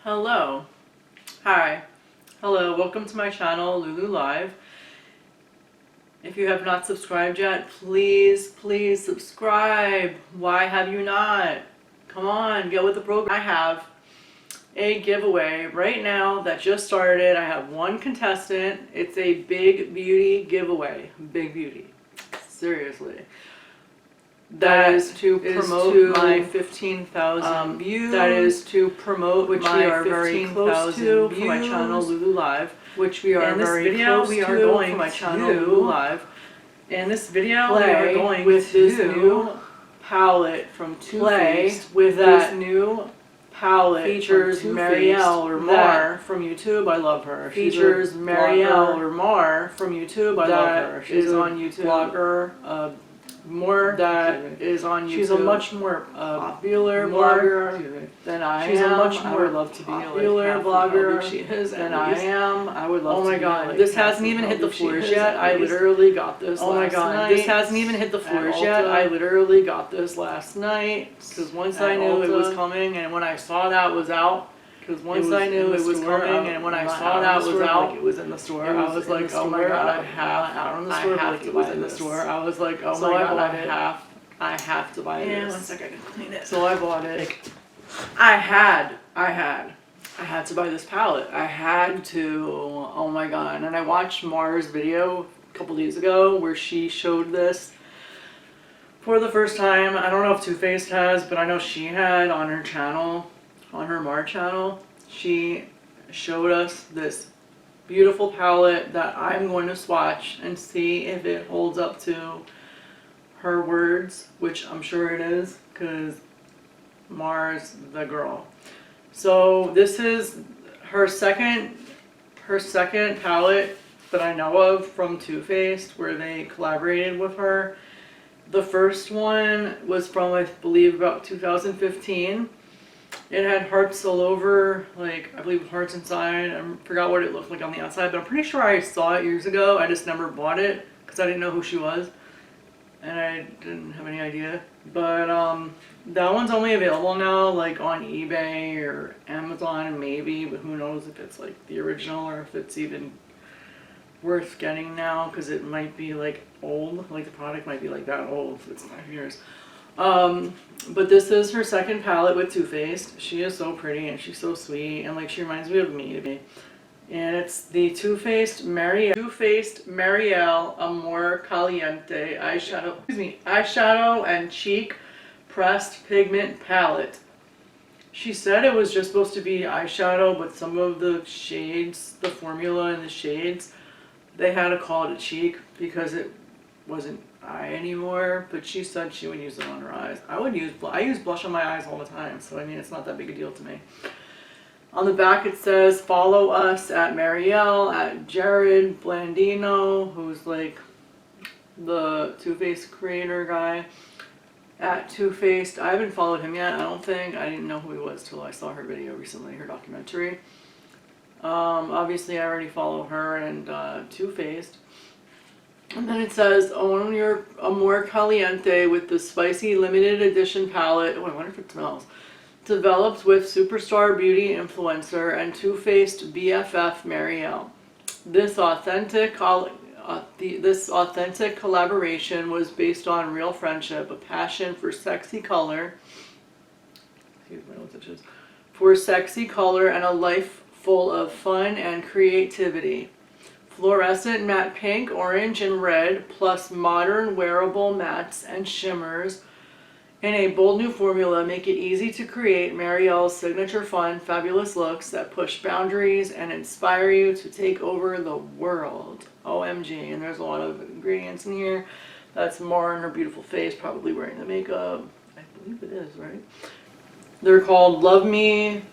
Hello. Hi. Hello, welcome to my channel, LuLu Live. If you have not subscribed yet, please subscribe. Why have you not? Come on, get with the program. I have a giveaway right now that just started. I have one contestant. It's a Big Beauty giveaway. Big Beauty. Seriously. That is to promote my 15,000 views. That is to promote which my we are very close to for my channel LuLu Live. Which we are very close to for my channel LuLu Live. In this video, we are going with this new palette from Too Faced. With this new palette features Mariale or Mar from YouTube. I love her. Features Mariale or Mar from YouTube. I love her. She's on YouTube. Blogger. Is on YouTube. She's a much more popular blogger than I am. She's a much more popular blogger she is than I am. I would love to. Oh my god, this hasn't even hit the floors yet. I literally got this. Oh my god, this hasn't even hit the floors yet. I literally got this last night because once I knew it was coming, and when I saw that was out. Because once I knew it was coming, and when I saw that was out, it was in the store. I was like, oh my god, I have to buy this. I was like, oh my god, I have to buy this. Yeah, one second, I can clean it. So I bought it. I had to buy this palette. I had to. Oh my god! And I watched Mar's video a couple days ago where she showed this for the first time. I don't know if Too Faced has, but I know she had on her channel. On her Mar channel, she showed us this beautiful palette that I'm going to swatch and see if it holds up to her words, which I'm sure it is, because Mar's the girl. So this is her second palette that I know of from Too Faced, where they collaborated with her. The first one was from, I believe, about 2015. It had hearts all over, like, I believe hearts inside. I forgot what it looked like on the outside, but I'm pretty sure I saw it years ago. I just never bought it because I didn't know who she was. And I didn't have any idea. But that one's only available now, like, on eBay or Amazon maybe, but who knows if it's, like, the original or if it's even worth getting now, because it might be, like, old. Like, the product might be, like, that old if it's 5 years. But this is her second palette with Too Faced. She is so pretty and she's so sweet, and like she reminds me of me. And it's the Too Faced Mariale Amor Caliente eyeshadow and cheek pressed pigment palette. She said it was just supposed to be eyeshadow, but some of the shades, the formula and the shades, they had to call it a cheek because it wasn't eye anymore, but she said she would use it on her eyes. I use blush on my eyes all the time, so I mean it's not that big a deal to me. On the back it says follow us at Mariale, at Jared Blandino, who's like the Too Faced creator guy, at Too Faced. I haven't followed him yet, I don't think. I didn't know who he was till I saw her video recently, her documentary. Obviously I already follow her and Too Faced. And then it says, own your Amor Caliente with the spicy limited edition palette. Oh, I wonder if it smells. Developed with superstar beauty influencer and Too Faced BFF Mariale. This authentic collaboration was based on real friendship, a passion for sexy color. Excuse my little touches. For sexy color and a life full of fun and creativity. Fluorescent matte pink, orange, and red, plus modern wearable mattes and shimmers in a bold new formula make it easy to create Mariale's signature fun, fabulous looks that push boundaries and inspire you to take over the world. OMG, and there's a lot of ingredients in here. That's Mar in her beautiful face, probably wearing the makeup. I believe it is, right? They're called Love Me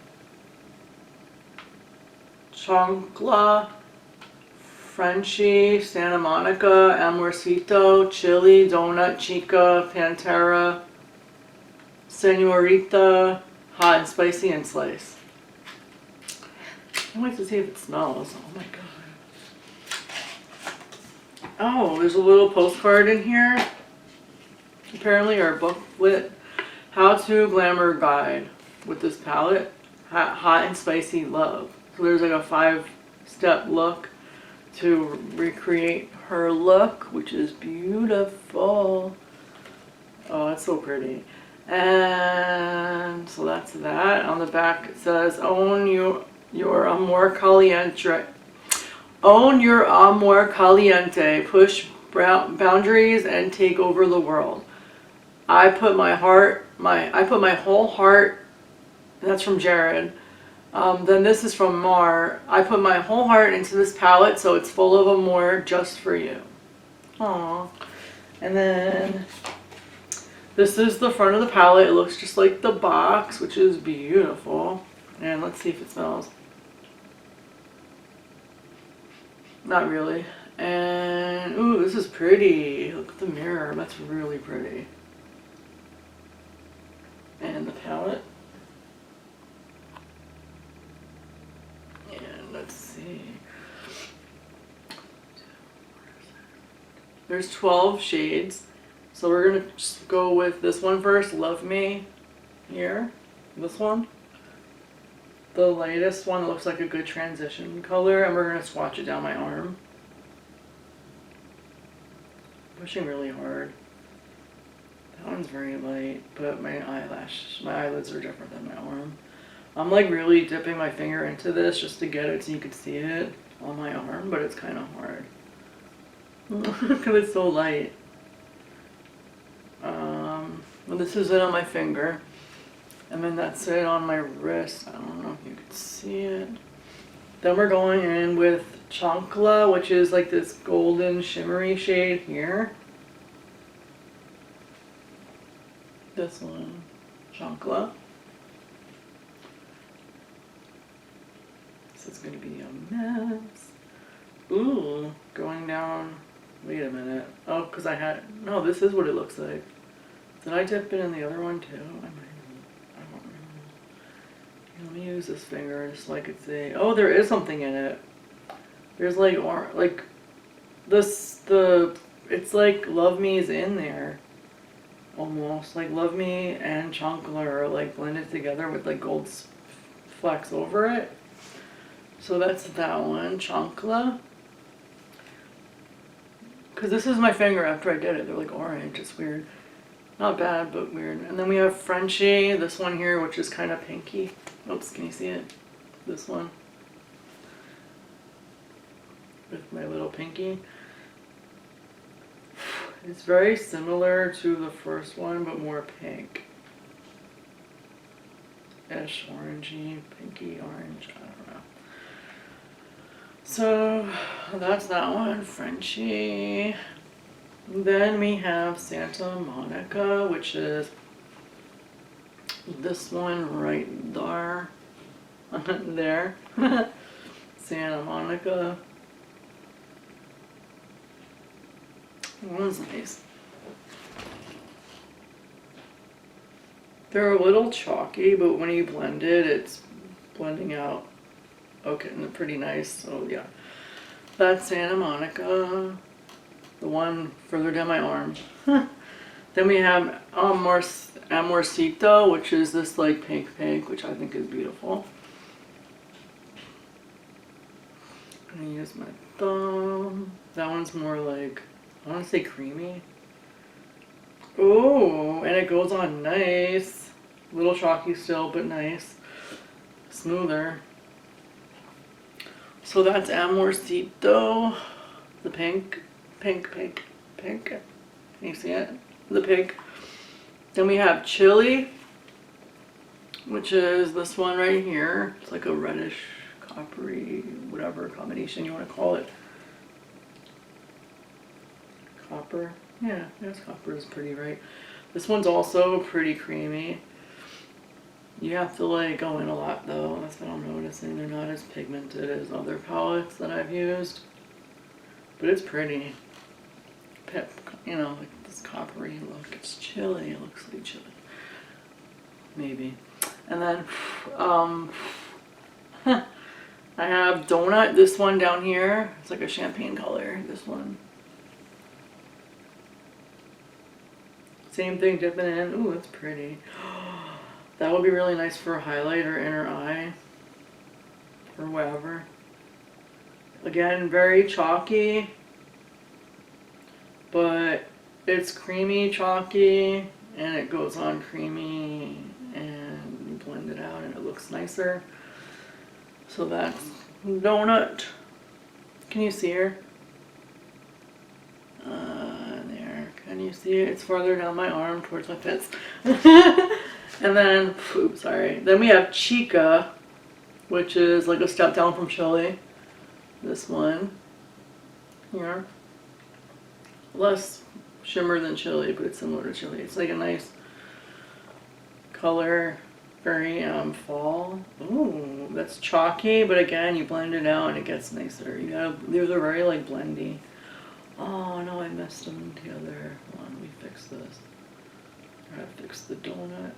Chancla, Frenchie, Santa Monica, Amorcito, Chili, Donut, Chica, Pantera, Senorita, Hot and Spicy, and Slice. Can't wait to see if it smells. Oh my god. Oh, there's a little postcard in here. Apparently our booklet, How to Glamour Guide with this palette. hot and spicy love. So there's like a 5-step look to recreate her look, which is beautiful. Oh, it's so pretty. And so that's that. On the back it says, own your Amor Caliente. Own your Amor Caliente. Push boundaries and take over the world. I put my whole heart. That's from Jared. Then this is from Mar. I put my whole heart into this palette, so it's full of Amor just for you. Aww. And then this is the front of the palette. It looks just like the box, which is beautiful. And let's see if it smells. Not really. And ooh, this is pretty. Look at the mirror. That's really pretty. And the palette. And let's see. There's 12 shades. So we're going to just go with this one first. Love Me. Here. This one. The lightest one looks like a good transition color. And we're going to swatch it down my arm. Pushing really hard. That one's very light, but my eyelids are different than my arm. I'm like really dipping my finger into this just to get it so you can see it on my arm, but it's kind of hard. Because it's so light. Well, this is it on my finger. And then that's it on my wrist. I don't know if you can see it. Then we're going in with Chancla, which is like this golden shimmery shade here. This one, Chancla. This is going to be a mess. Ooh, going down. Wait a minute. Oh, because I had... No, this is what it looks like. Did I dip it in the other one too? I don't remember. Let me use this finger just so I could see. Oh, there is something in it. There's like it's like Love Me is in there. Almost. Like Love Me and Chancla are like blended together with like gold flecks over it. So that's that one, Chancla. Because this is my finger after I did it. They're like orange. It's weird. Not bad, but weird. And then we have Frenchie, this one here, which is kind of pinky. Oops, can you see it? This one. With my little pinky. It's very similar to the first one, but more pink. Ish, orangey, pinky, orange, I don't know. So, that's that one, Frenchie. Then we have Santa Monica, which is this one right there. There. Santa Monica. That one's nice. They're a little chalky, but when you blend it, it's blending out okay, and pretty nice. So yeah, that's Santa Monica. The one further down my arm. Then we have Amorcito, which is this like pink, which I think is beautiful. I'm gonna use my thumb. That one's more like, I want to say creamy. Oh, and it goes on nice. A little chalky still, but nice. Smoother. So that's Amorcito. The pink. Can you see it? The pink. Then we have Chili, which is this one right here. It's like a reddish, coppery, whatever combination you want to call it. Copper. Yeah, yes, copper is pretty right. This one's also pretty creamy. You have to like go in a lot though. That's what I'm noticing. They're not as pigmented as other palettes that I've used. But it's pretty. You know, like this coppery look. It's chilly. It looks like chili. Maybe. And then I have Donut, this one down here. It's like a champagne color, this one. Same thing, dipping in. Ooh, that's pretty. That would be really nice for a highlight or inner eye. or whatever. Again, very chalky, but it's creamy chalky, and it goes on creamy, and you blend it out and it looks nicer. So that's Donut. Can you see her? There. Can you see it? It's farther down my arm towards my fist. And then, oops, sorry. Then we have Chica, which is like a step down from Chili. This one here. Less shimmer than Chili, but it's similar to Chili. It's like a nice color, very fall. Ooh, that's chalky, but again, you blend it out and it gets nicer. You gotta, these are very like blendy. Oh no, I messed them together. Hold on, let me fix this. I gotta fix the donut.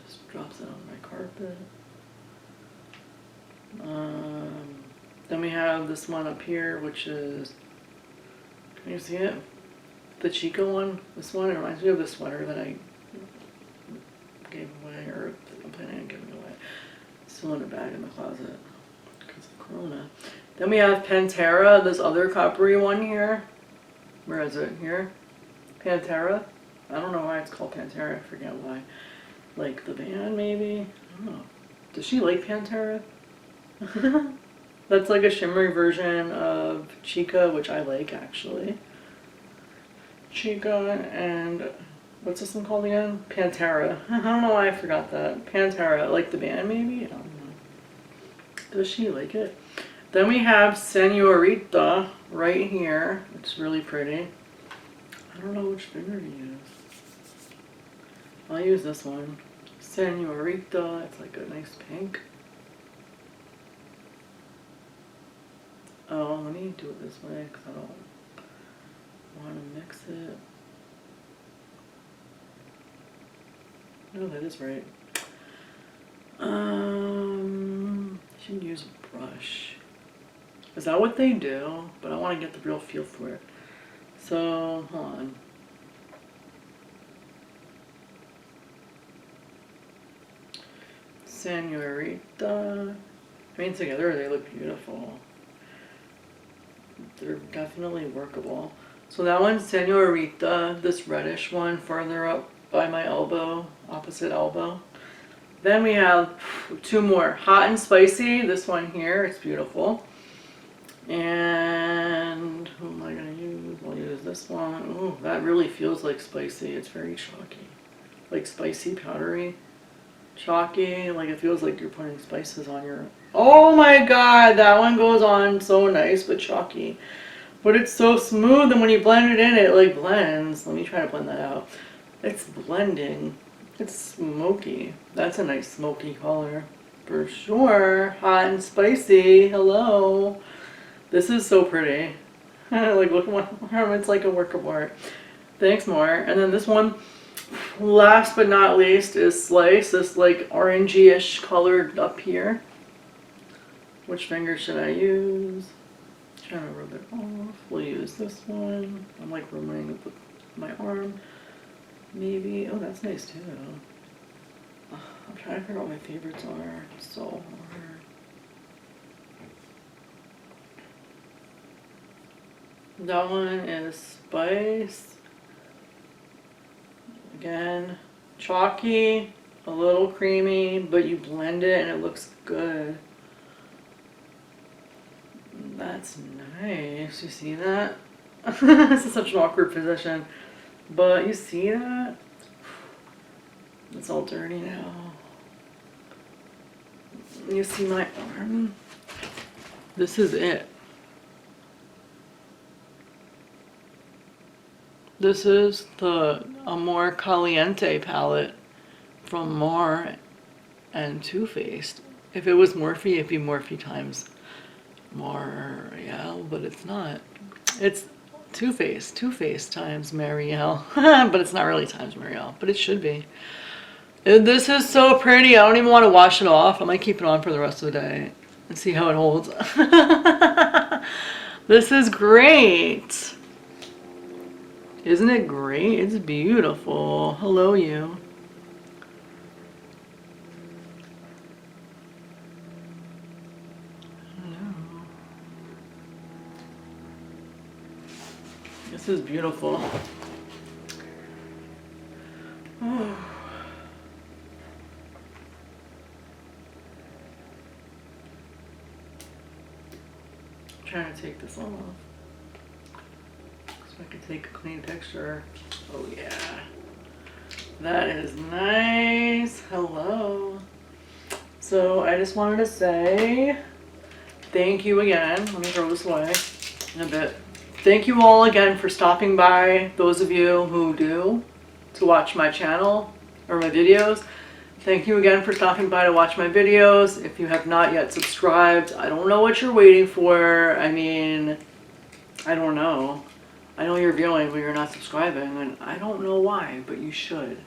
Just drops it on my carpet. Then we have this one up here, which is, can you see it? The Chica one. This one, it reminds me of the sweater that I gave away, or I'm planning on giving away. It's still in a bag in the closet because of Corona. Then we have Pantera, this other coppery one here. Where is it? Here? Pantera? I don't know why it's called Pantera. I forget why. Like the band, maybe? I don't know. Does she like Pantera? That's like a shimmery version of Chica, which I like actually. Chica and what's this one called again? Pantera. I don't know why I forgot that. Pantera, like the band maybe? I don't know. Does she like it? Then we have Senorita right here. It's really pretty. I don't know which finger to use. I'll use this one. Senorita. It's like a nice pink. Oh, let me do it this way because I don't want to mix it. No, that is right. I should use a brush. Is that what they do? But I want to get the real feel for it. So, hold on. Senorita. I mean, together they look beautiful. They're definitely workable. So that one's Senorita, this reddish one further up by my elbow, opposite elbow. Then we have two more. Hot and Spicy, this one here, it's beautiful. And who am I going to use? I'll use this one. Ooh, that really feels like spicy. It's very chalky. Like spicy, powdery. Chalky, like it feels like you're putting spices on your... Oh my god, that one goes on so nice but chalky. But it's so smooth, and when you blend it in, it like blends. Let me try to blend that out. It's blending. It's smoky. That's a nice smoky color. For sure. Hot and Spicy. Hello. This is so pretty. Like, look at one. It's like a work of art. Thanks, more. And then this one, last but not least, is Slice. This like orangey-ish colored up here. Which finger should I use? Trying to rub it off. We'll use this one. I'm like rubbing it with my arm. Maybe. Oh, that's nice too. I'm trying to figure out what my favorites are. It's so hard. That one is Spice. Again, chalky, a little creamy, but you blend it and it looks good. That's nice. You see that? This is such an awkward position. But you see that? It's all dirty now. You see my arm? This is it. This is the Amor Caliente palette from More and Too Faced. If it was Morphe, it'd be Morphe times Mariale, but it's not. It's Too Faced times Mariale, but it's not really times Mariale, but it should be. This is so pretty. I don't even want to wash it off. I might keep it on for the rest of the day and see how it holds. This is great. Isn't it great? It's beautiful. Hello, you. This is beautiful. Oh. Trying to take this off so I can take a clean picture. Oh yeah, that is nice. Hello. So I just wanted to say thank you again. Let me throw this away in a bit. Thank you all again for stopping by, those of you who do, to watch my channel or my videos. Thank you again for stopping by to watch my videos. If you have not yet subscribed, I don't know what you're waiting for. I mean, I don't know. I know you're viewing, but you're not subscribing, and I don't know why, but you should.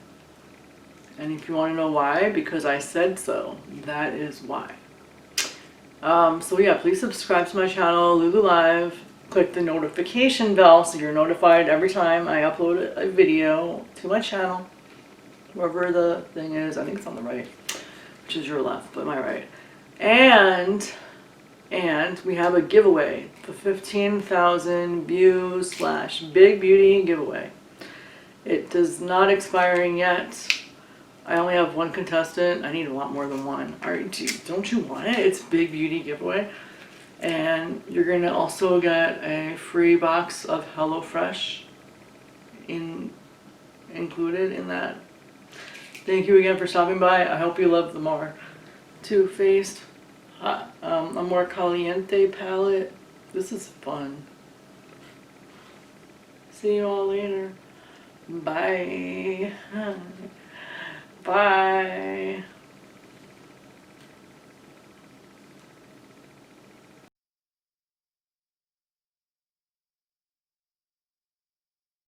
And if you want to know why, because I said so, that is why. So yeah, please subscribe to my channel, LuLu Live. Click the notification bell so you're notified every time I upload a video to my channel. Wherever the thing is, I think it's on the right, which is your left, but my right. And we have a giveaway, the 15,000 views / Big Beauty giveaway. It is not expiring yet. I only have one contestant. I need a lot more than one. Don't you want it? It's Big Beauty giveaway. And you're gonna also get a free box of HelloFresh included in that. Thank you again for stopping by. I hope you love the more Too Faced Amor Caliente palette. This is fun. See you all later. Bye. Bye.